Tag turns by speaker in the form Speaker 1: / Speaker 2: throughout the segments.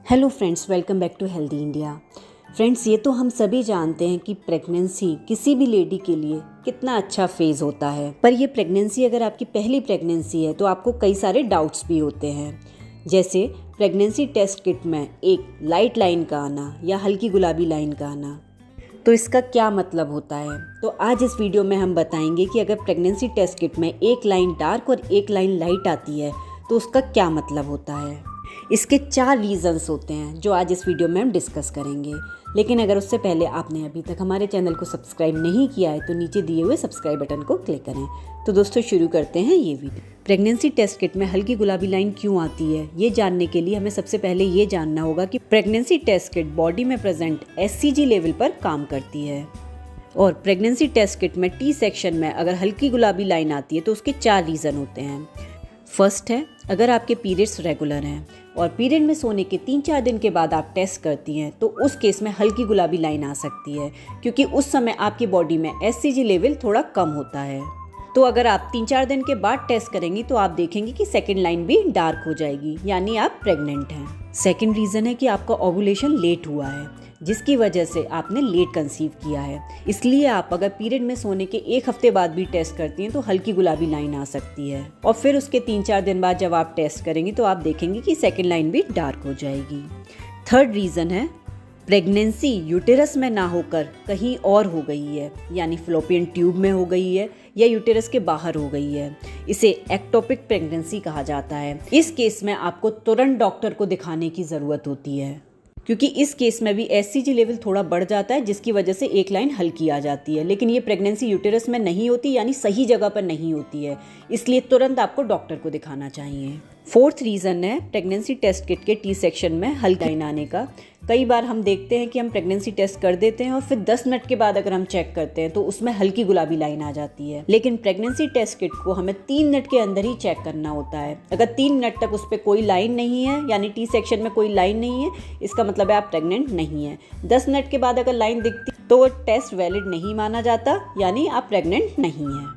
Speaker 1: Hello friends, welcome back to healthy India. Friends, ये तो हम सभी जानते हैं कि प्रेगनेंसी किसी भी लेडी के लिए कितना अच्छा फेज़ होता है। पर ये प्रेगनेंसी अगर आपकी पहली प्रेगनेंसी है तो आपको कई सारे डाउट्स भी होते हैं, जैसे प्रेगनेंसी टेस्ट किट में एक लाइट लाइन का आना या हल्की गुलाबी लाइन का आना। तो इसका क्या मतलब होता है? तो आज इस वीडियो में हम बताएंगे कि अगर प्रेगनेंसी टेस्ट किट में एक लाइन डार्क और एक लाइन लाइट आती है तो उसका क्या मतलब होता है। इसके 4 रीज़न्स होते हैं जो आज इस वीडियो में हम डिस्कस करेंगे। लेकिन अगर उससे पहले आपने अभी तक हमारे चैनल को सब्सक्राइब नहीं किया है तो नीचे दिए हुए सब्सक्राइब बटन को क्लिक करें। तो दोस्तों, शुरू करते हैं ये वीडियो। प्रेगनेंसी टेस्ट किट में हल्की गुलाबी लाइन क्यों आती है, ये जानने के लिए हमें सबसे पहले ये जानना होगा कि प्रेगनेंसी टेस्ट किट बॉडी में प्रेजेंट HCG लेवल पर काम करती है। और प्रेगनेंसी टेस्ट किट में T सेक्शन में अगर हल्की गुलाबी लाइन आती है तो उसके 4 रीज़न होते हैं। फर्स्ट है, अगर आपके पीरियड्स रेगुलर हैं और पीरियड में सोने के 3-4 दिन के बाद आप टेस्ट करती हैं तो उस केस में हल्की गुलाबी लाइन आ सकती है, क्योंकि उस समय आपकी बॉडी में HCG लेवल थोड़ा कम होता है। तो अगर आप 3-4 दिन के बाद टेस्ट करेंगी तो आप देखेंगे कि सेकंड लाइन भी डार्क हो जाएगी, यानी आप प्रेग्नेंट हैं। सेकंड रीज़न है कि आपका ओव्यूलेशन लेट हुआ है, जिसकी वजह से आपने लेट कंसीव किया है। इसलिए आप अगर पीरियड में सोने के 1 हफ्ते बाद भी टेस्ट करती हैं तो हल्की गुलाबी लाइन आ सकती है, और फिर उसके 3-4 दिन बाद जब आप टेस्ट करेंगी तो आप देखेंगे कि सेकंड लाइन भी डार्क हो जाएगी। थर्ड रीज़न है, प्रेगनेंसी यूटेरस में ना होकर कहीं और हो गई है, यानी फ्लोपियन ट्यूब में हो गई है या यूटेरस के बाहर हो गई है। इसे एक्टोपिक प्रेगनेंसी कहा जाता है। इस केस में आपको तुरंत डॉक्टर को दिखाने की ज़रूरत होती है, क्योंकि इस केस में भी HCG लेवल थोड़ा बढ़ जाता है, जिसकी वजह से एक लाइन हल्की आ जाती है। लेकिन ये प्रेगनेंसी यूटेरस में नहीं होती, यानी सही जगह पर नहीं होती है, इसलिए तुरंत आपको डॉक्टर को दिखाना चाहिए। फोर्थ रीज़न है प्रेगनेंसी टेस्ट किट के T सेक्शन में हल्की लाइन आने का। कई बार हम देखते हैं कि हम प्रेगनेंसी टेस्ट कर देते हैं और फिर 10 मिनट के बाद अगर हम चेक करते हैं तो उसमें हल्की गुलाबी लाइन आ जाती है। लेकिन प्रेगनेंसी टेस्ट किट को हमें 3 मिनट के अंदर ही चेक करना होता है। अगर 3 मिनट तक उस पर कोई लाइन नहीं है, यानी T सेक्शन में कोई लाइन नहीं है, इसका मतलब है आप प्रेग्नेंट नहीं है। 10 मिनट के बाद अगर लाइन दिखती तो वो टेस्ट वैलिड नहीं माना जाता, यानी आप प्रेग्नेंट नहीं हैं।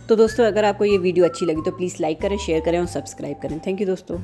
Speaker 1: तो दोस्तों, अगर आपको ये वीडियो अच्छी लगी तो प्लीज़ लाइक करें, शेयर करें और सब्सक्राइब करें। थैंक यू दोस्तों।